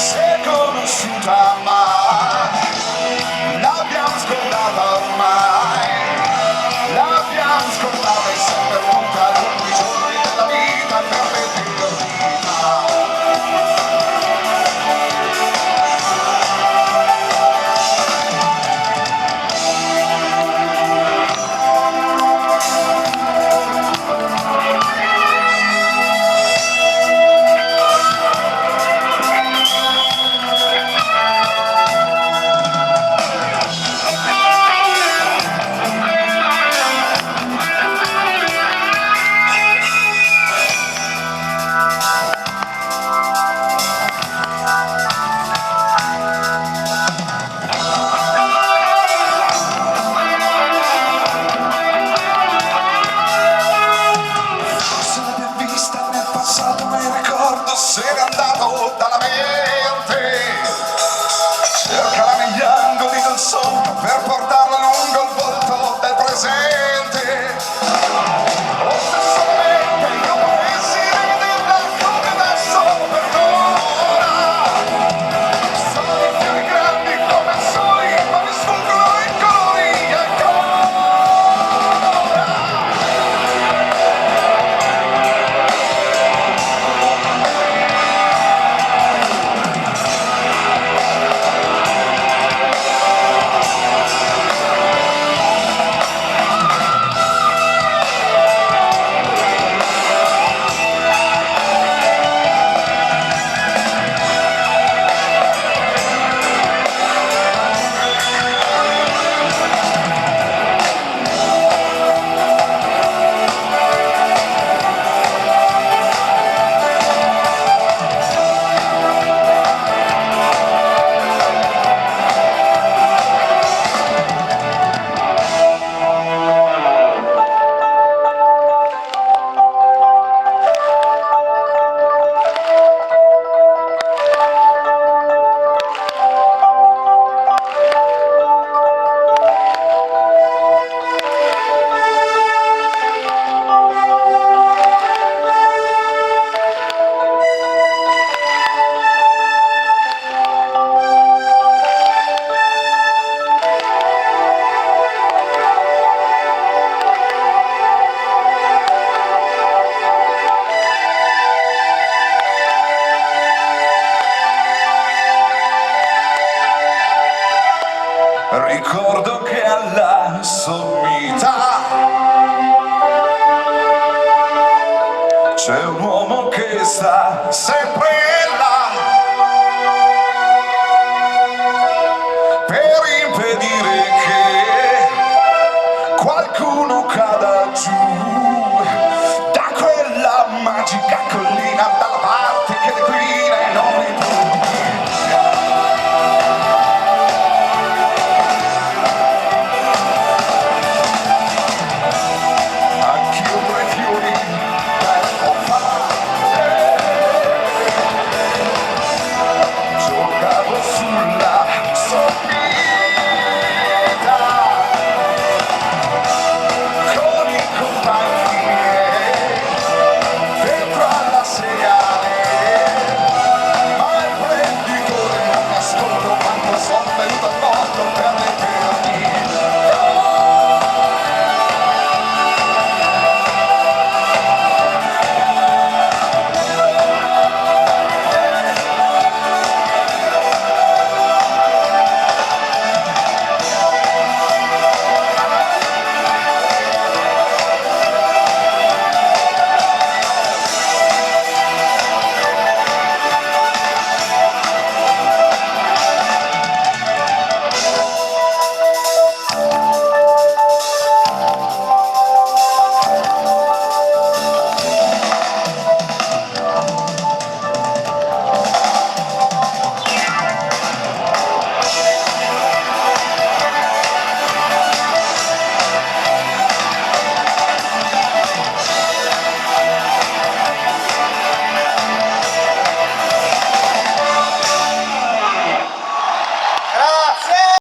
si è conosciuta ma l'abbiamo scordata ormai, l'abbiamo scordata e si è perduta lungo i giorni della vita per l'eternità. Se n'è andato dalla mente, cercala negli angoli del sogno per portarla lungo il volto del presente. O se solamente io potessi rivederla come adesso perdona. Sono i fiori grandi come soli, ma mi sfuggono i colori ancora. Ricordo che alla sommità c'è un uomo che sta sempre là.